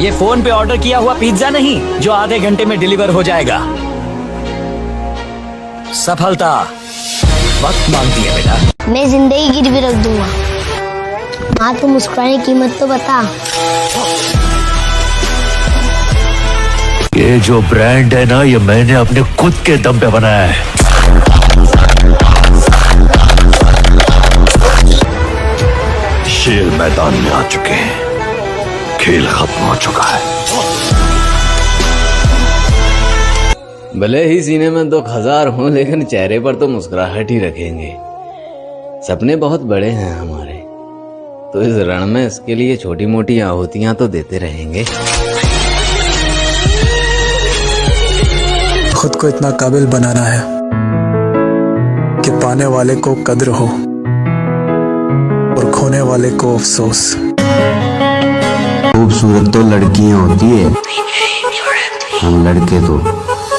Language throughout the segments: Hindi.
ये फोन पे ऑर्डर किया हुआ पिज्जा नहीं जो आधे घंटे में डिलीवर हो जाएगा। सफलता वक्त मांगती है बेटा। मैं जिंदगी गिरवी रख दूंगा। हाँ तो मुस्कुराने की कीमत तो बता। ये जो ब्रांड है ना, ये मैंने अपने खुद के दम पे बनाया है। शेर मैदान में आ चुके हैं, खेल खत्म हो चुका है। भले ही सीने में दुख हजार हो, लेकिन चेहरे पर तो मुस्कुराहट ही रखेंगे। सपने बहुत बड़े हैं हमारे, तो इस रण में इसके लिए छोटी मोटी आहुतियां तो देते रहेंगे। खुद को इतना काबिल बनाना है कि पाने वाले को कद्र हो और खोने वाले को अफसोस। खूबसूरत तो लड़कियां होती है, हम लड़के तो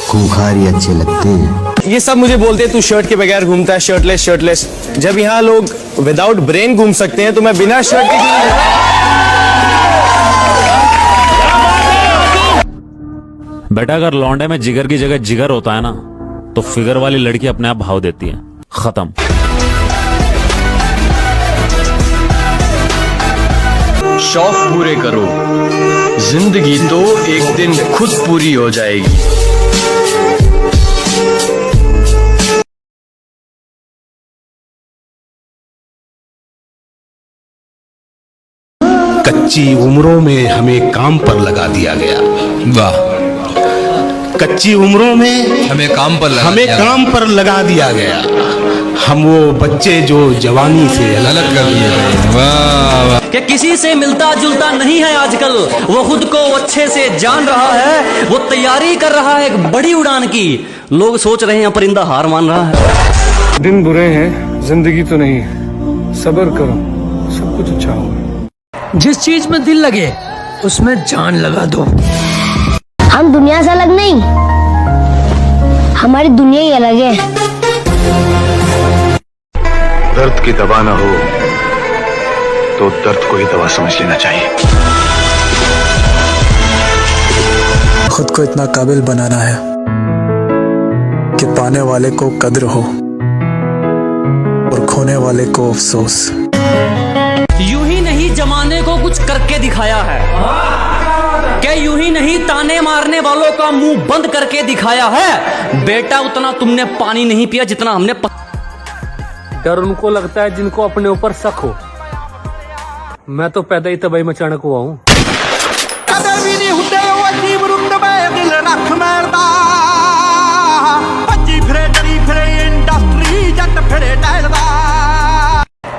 खूंखार ही अच्छे लगते हैं। ये सब मुझे बोलते हैं तू शर्ट के बगैर घूमता है, शर्टलेस। जब यहाँ लोग विदाउट ब्रेन घूम सकते हैं तो मैं बिना शर्ट के क्यों? बेटा अगर लौंडे में जिगर की जगह जिगर होता है ना, तो फिगर वाली लड़की अपने आप भाव देती है। खत्म। शौक पूरे करो, जिंदगी तो एक दिन खुद पूरी हो जाएगी। कच्ची उम्रों में हमें काम पर लगा दिया गया। वाह। कच्ची उम्रों में हमें काम पर लगा दिया गया। हम वो बच्चे जो जवानी से अलग कर दिए गए। वाह वाह। कि किसी से मिलता जुलता नहीं है आजकल, वो खुद को अच्छे से जान रहा है, वो तैयारी कर रहा है एक बड़ी उड़ान की। लोग सोच रहे हैं परिंदा हार मान रहा है। दिन बुरे हैं, जिंदगी तो नहीं। सब्र करो, सब कुछ अच्छा होगा। जिस चीज में दिल लगे उसमें जान लगा दो। हम दुनिया से अलग नहीं, हमारी दुनिया ही अलग है। दर्द की दवा ना हो तो दर्द को ही दवा समझ लेना चाहिए। खुद को इतना काबिल बनाना है कि पाने वाले को कद्र हो और खोने वाले को अफसोस। यूं ही नहीं जमाने को कुछ करके दिखाया है, क्या यूं ही नहीं ताने मारने वालों का मुंह बंद करके दिखाया है। बेटा उतना तुमने पानी नहीं पिया जितना हमने डर उनको लगता है जिनको अपने ऊपर शक हो। मैं तो पैदा ही तबाही मचाने को हुआ हूं।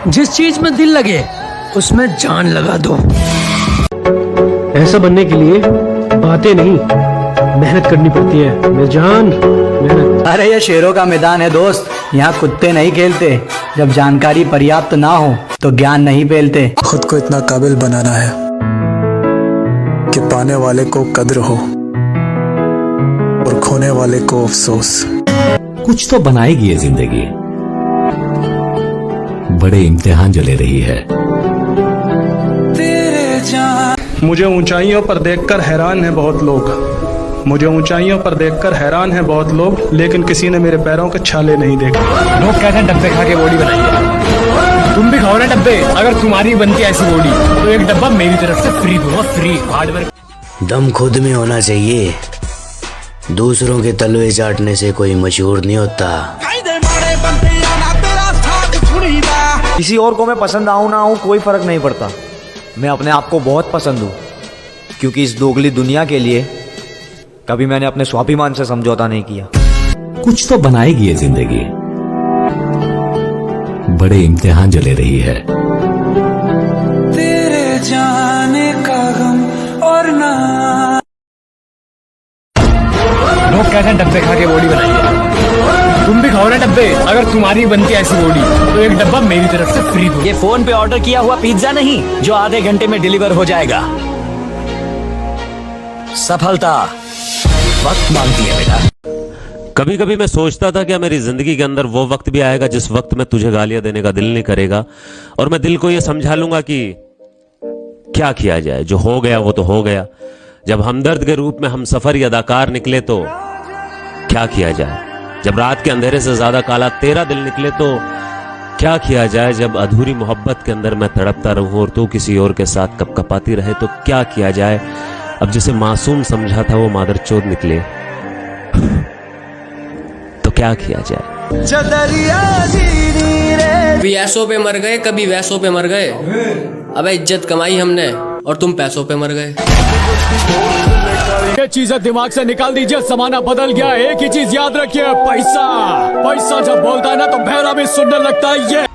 जिस चीज में दिल लगे उसमें जान लगा दो। ऐसा बनने के लिए बातें नहीं, मेहनत करनी पड़ती है। मेरी जान, मेहनत। अरे ये शेरों का मैदान है दोस्त, यहाँ कुत्ते नहीं खेलते। जब जानकारी पर्याप्त ना हो तो ज्ञान नहीं फैलते। खुद को इतना काबिल बनाना है कि पाने वाले को कद्र हो और खोने वाले को अफसोस। कुछ तो बनाएगी ये जिंदगी, बड़े इम्तिहान जो ले रही है। मुझे ऊंचाइयों पर देखकर हैरान है बहुत लोग। मुझे ऊंचाइयों पर देखकर हैरान है बहुत लोग, लेकिन किसी ने मेरे पैरों के छाले नहीं देखे। लोग कहते हैं डब्बे खा के बॉडी बनाई है। तुम भी खाओ ना डब्बे। अगर तुम्हारी बनती है ऐसी बॉडी तो एक डब्बा मेरी तरफ से फ्री दूंगा, फ्री। हार्डवर्क। दम खुद में होना चाहिए, दूसरों के तलवे चाटने से कोई मशहूर नहीं होता। किसी और को मैं पसंद आऊं ना आऊं कोई फर्क नहीं पड़ता। मैं अपने आप को बहुत पसंद हूं, क्योंकि इस दोगली दुनिया के लिए कभी मैंने अपने स्वाभिमान से समझौता नहीं किया। कुछ तो बनाएगी ये जिंदगी, बड़े इम्तिहान जो ले रही है। तेरे जाने का गम और ना। लोग कहते हैं डब्बे खा के बॉडी बनाई है। तुम भी खाओ ना डब्बे। अगर तुम्हारी बनती है ऐसी बॉडी तो एक डब्बा मेरी तरफ से फ्री दूंगा। ये फोन पे ऑर्डर किया हुआ पिज्जा नहीं जो आधे घंटे में डिलीवर हो जाएगा। सफलता वक्त मांगती है बेटा। कभी कभी मैं सोचता था कि मेरी जिंदगी के अंदर वो वक्त भी आएगा जिस वक्त में तुझे गालियां देने का दिल नहीं करेगा, और मैं दिल को ये समझा लूंगा कि क्या किया जाए, जो हो गया वो तो हो गया। जब हमदर्द के रूप में हम सफर या अदाकार निकले तो क्या किया जाए, जब रात के अंधेरे से ज्यादा काला तेरा दिल निकले तो क्या किया जाए, जब अधूरी मोहब्बत के अंदर मैं तड़पता रहूं और तू किसी और के साथ कपकपाती रहे तो क्या किया जाए, अब जिसे मासूम समझा था वो मादरचोद निकले तो क्या किया जाए। कभी ऐसों पे मर गए, कभी वैसों पे मर गए। अबे इज्जत कमाई हमने और तुम पैसों पे मर गए। ये चीजें दिमाग से निकाल दीजिए, जमाना बदल गया। एक ही चीज याद रखिए, पैसा। पैसा जब बोलता है ना तो बहरा भी सुनने लगता है। ये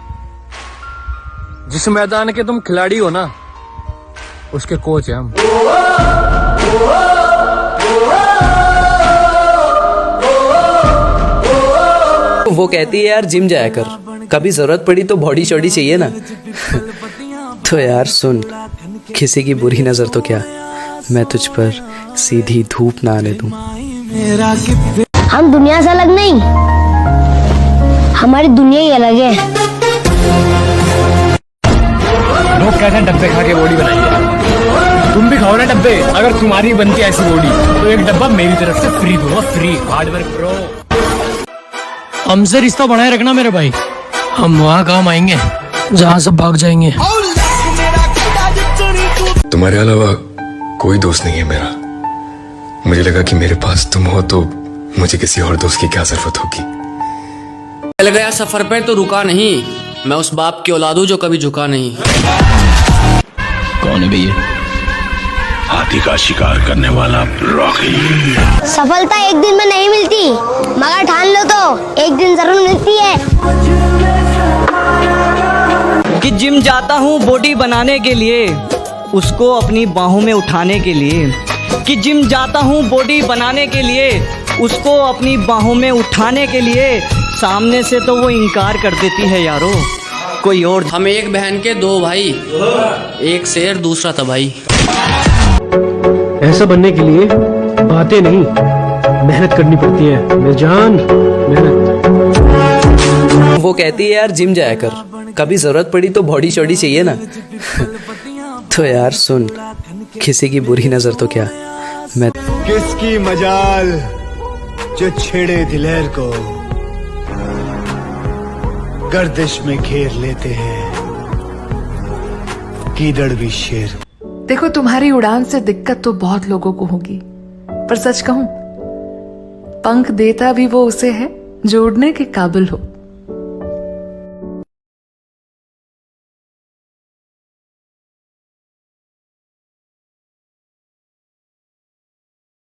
जिस मैदान के तुम खिलाड़ी हो ना, उसके कोच हैं हम। वो कहती है यार जिम जाया कर, कभी जरूरत पड़ी तो बॉडी शॉडी चाहिए ना। तो यार सुन, किसी की बुरी नजर तो क्या, मैं तुझ पर सीधी धूप ना आने दूं। हम दुनिया से अलग नहीं, हमारी दुनिया ही अलग है। लोग कहते हैं डब्बे खा के बॉडी बनाई है, तुम भी खाओ ना डब्बे। अगर तुम्हारी बनती है ऐसी बॉडी तो एक डब्बा मेरी तरफ से फ्री दूंगा, फ्री। Hard work pro. हमसे रिश्ता बनाए रखना मेरे भाई, हम वहाँ काम आएंगे जहाँ सब भाग जाएंगे। तुम्हारे अलावा कोई दोस्त नहीं है मेरा। मुझे लगा कि मेरे पास तुम हो तो मुझे किसी और दोस्त की क्या जरूरत होगी। चल गया सफर पे तो रुका नहीं, मैं उस बाप की औलाद हूं जो कभी झुका नहीं। कौन है भैया? हाथी का शिकार करने वाला रॉकी। सफलता एक दिन में नहीं मिलती, मगर ठान लो तो एक दिन जरूर मिलती है। कि जिम जाता हूँ बॉडी बनाने के लिए, उसको अपनी बाहों में उठाने के लिए। कि जिम जाता हूँ बॉडी बनाने के लिए, उसको अपनी बाहों में उठाने के लिए। सामने से तो वो इनकार कर देती है यारो, कोई और। हम एक बहन के दो भाई, एक शेर दूसरा तबाही। ऐसा बनने के लिए बातें नहीं, मेहनत करनी पड़ती है मेरी जान, मेहनत। वो कहती है यार जिम जाया कर, कभी जरूरत पड़ी तो बॉडी शॉडी चाहिए ना। तो यार सुन, किसी की बुरी नजर तो क्या, मैं किसकी मजाल जो छेड़े दिलेर को गर्दिश में घेर लेते हैं कीदड़ भी शेर। देखो तुम्हारी उड़ान से दिक्कत तो बहुत लोगों को होगी, पर सच कहूं पंख देता भी वो उसे है जो उड़ने के काबिल हो।